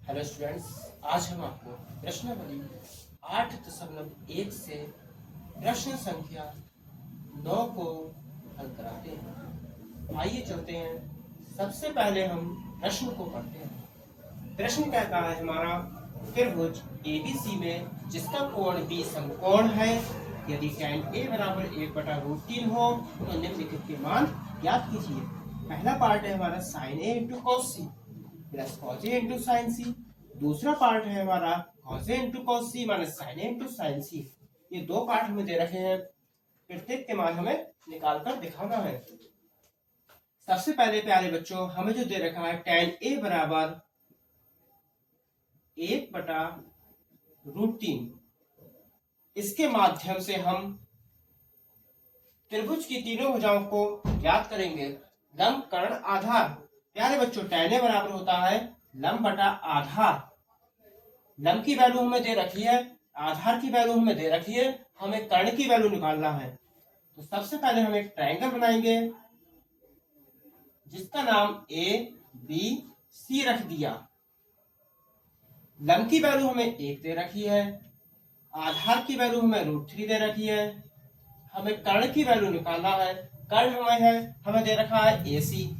Hello students, आज हम आपको प्रश्नावली 8.1 से प्रश्न संख्या 9 को हल कराते हैं। आइए चलते हैं। सबसे पहले हम प्रश्न को पढ़ते हैं। प्रश्न कहता है हमारा, त्रिभुज एबीसी में जिसका कोण बी समकोण है, यदि tan a बराबर 1/√3 हो तो निम्नलिखित के मान ज्ञात कीजिए। पहला पार्ट है हमारा sin a into cos c plus cos a into sine C. दूसरा पार्ट है हमारा cos a into cos c minus sin a into sine C. ये दो पार्ट हमें दे रखे हैं, प्रत्येक के मान हमें निकाल कर दिखाना है। सबसे पहले प्यारे बच्चों, हमें जो दे रखा है tan a बराबर 1/√3, इसके माध्यम से हम त्रिभुज की तीनों भुजाओं को ज्ञात करेंगे। लंब कर्ण आधार, प्यारे बच्चों tan a बराबर होता है लंब बटा आधार। लंब की वैल्यू हमें दे रखी है, आधार की वैल्यू हमें दे रखी है, हमें कर्ण की वैल्यू निकालना है। तो सबसे पहले हम एक ट्रायंगल बनाएंगे जिसका नाम ए बी सी रख दिया। लंब की वैल्यू हमें 1 दे रखी है, आधार की वैल्यू हमें √3 दे रखी है, हमें कर्ण की वैल्यू निकालना है। कर्ण हमें दे रखा है ए सी।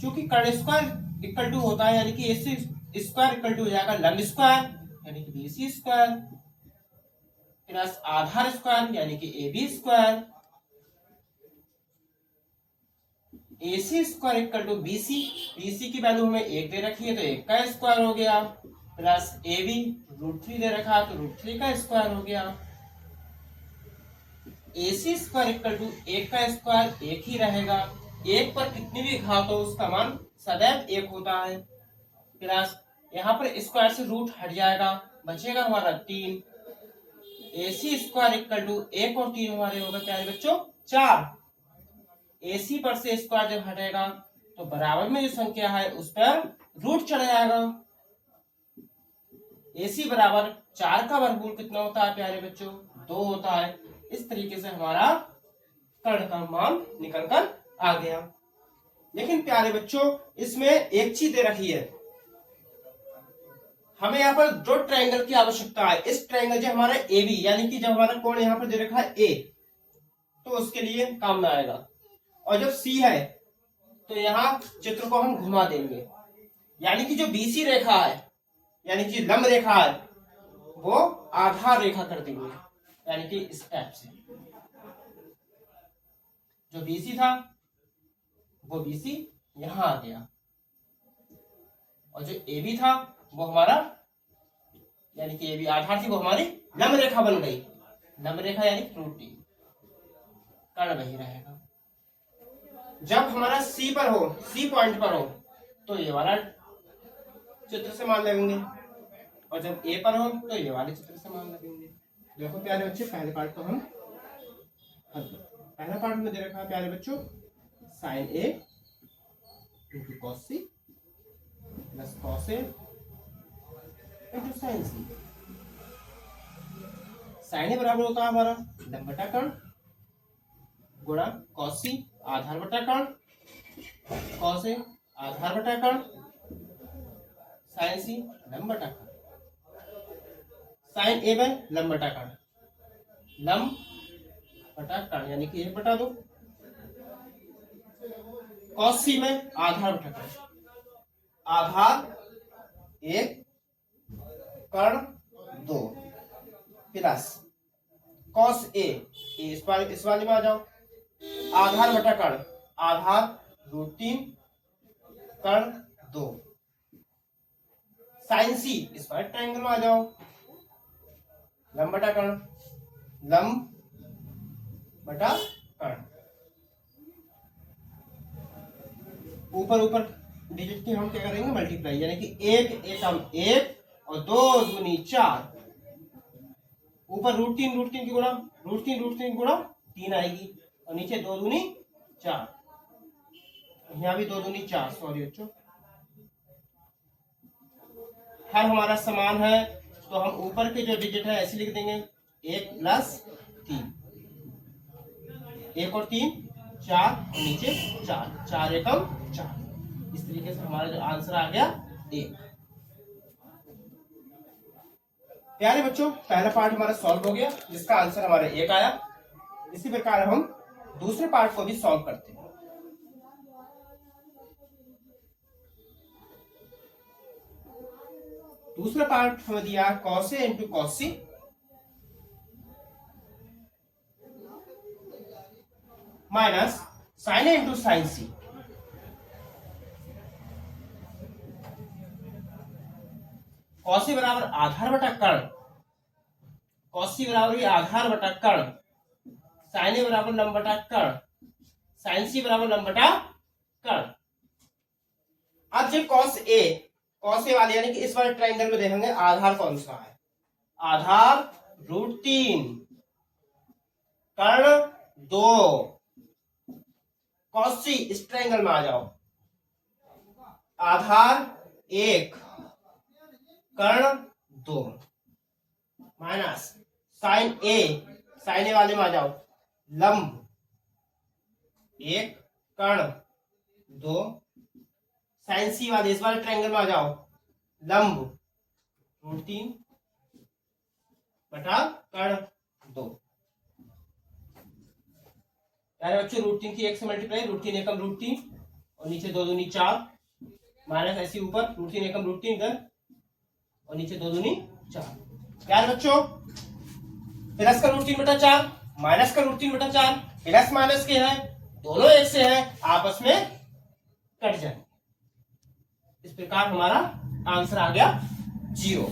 चूंकि कर्ण स्क्वायर इक्वल टू होता है, यानी कि A C square equal to हो जाएगा लंब स्क्वायर यानी कि बी सी स्क्वायर प्लस आधार स्क्वायर यानी कि A B square. A C square equal to B C, B C की वैल्यू हमें 1 दे रखी है तो 1 का स्क्वायर हो गया, प्लस ए बी √3 दे रखा है तो √3 का स्क्वायर हो गया। ए सी स्क्वायर इक्वल टू 1 का स्क्वायर 1 ही रहेगा, 1 पर कितनी भी घात हो उसका मान सदैव 1 होता है। प्लस यहाँ पर स्क्वायर से रूट हट जाएगा, बचेगा हमारा 3। ए सी स्क्वायर इक्वल टू 1 और 3 हमारे होगा क्या बच्चों 4। ए सी पर से स्क्वायर जब हटेगा तो बराबर में जो संख्या है उस पर रूट चढ़ जाएगा। ए सी बराबर 4 का वर्गमूल कितना होता है प्यारे बच्चों 2 होता है। इस तरीके से हमारा कर्ण का मान निकल कर आ गया। लेकिन प्यारे बच्चों इसमें एक चीज दे रखी है, हमें यहाँ पर दो ट्रायंगल की आवश्यकता है। इस ट्रायंगल जो हमारा ए बी यानी कि जब हमारा कोण यहाँ पर दे रखा है ए, तो उसके लिए काम में आएगा। और जब सी है तो यहाँ चित्र को हम घुमा देंगे, यानी कि जो बीसी रेखा है यानी कि लंब रेखा है वो आधार रेखा कर देंगे, यानी कि इस टाइप से। जो बीसी था वो बीसी यहां आ गया, और जो ए बी था वो हमारा यानी कि ए बी आधार थी वो हमारी लंब रेखा बन गई। लंब रेखा यानी √3, कर्ण वही रहेगा। जब हमारा सी पर हो, सी पॉइंट पर हो तो ये वाला चित्र से मान लगेंगे, और जब ए पर हो तो ये वाले चित्र से मान लगेंगे। देखो प्यारे बच्चे, पहले पार्ट को हम पहला पार्ट में दे रखा है प्यारे बच्चों sin a into cos c plus cos a into sin c। sin a बराबर होता है हमारा लंब बटा कर्ण गुणा cos c आधार बटा कर्ण, cos a आधार बटा कर्ण, sin c लंब बटा कर्ण। sin a बाय लंब बटा कर्ण, लंब बटा कर्ण यानी कि 1/2। cos c में आधार बटा कर्ण, आधार 1 कर्ण 2 प्लस cos a, इस वाले में आ जाओ, आधार बटा कर्ण, आधार √3 कर्ण 2। sin c इस वाले ट्रायंगल में आ जाओ, लंब बटा कर्ण, लंब बटा कर्ण। ऊपर डिजिट की हम क्या करेंगे मल्टीप्लाई, यानी कि 1 एकम 1 और 2 दूनी 4। ऊपर √3 की गुणा √3 गुणा 3 आएगी, और नीचे 2 दूनी 4, यहाँ भी 2 दूनी 4, सॉरी बच्चों। हर हमारा समान है तो हम ऊपर के जो डिजिट है ऐसे लिख देंगे 1 प्लस 3, 1 और 3 4 और नीचे 4, 4 एकम 4। इस तरीके से हमारा जो आंसर आ गया 1। प्यारे बच्चों, पहला पार्ट हमारा सॉल्व हो गया, जिसका आंसर हमारा 1 आया। इसी प्रकार हम दूसरे पार्ट को भी सॉल्व करते हैं। दूसरा पार्ट हमें दिया cos A into cos C minus sin A into sin C। cos A बराबर आधार बटा कर्ण, cos C बराबर आधार बटा कर्ण, sin A बराबर लंब बटा कर्ण, sin C बराबर लंब बटा कर्ण। अब जो cos A वाले यानी कि इस वाले ट्रायंगल में देखेंगे आधार कौन सा है, आधार √3, कर्ण 2। cos C इस ट्रायंगल में आ जाओ, आधार 1, कर्ण 2, माइनस sin A वाले में आ जाओ, लंब 1, कर्ण 2, sin C वाले इस वाले ट्रायंगल में आ जाओ, लंब √3 बटा कर्ण 2। यानी बच्चों √3 की 1 से मल्टीप्लाई, √3 एकम √3 और नीचे 2 दूनी 4, माइनस ऐसे ऊपर √3 एकम √3 इधर और नीचे 2 दूनी 4। यार बच्चों प्लस का √3 बटा 4 माइनस का √3 बटा 4, प्लस माइनस के हैं दोनों एक से हैं, आपस में कट जाएंगे। इस प्रकार हमारा आंसर आ गया 0।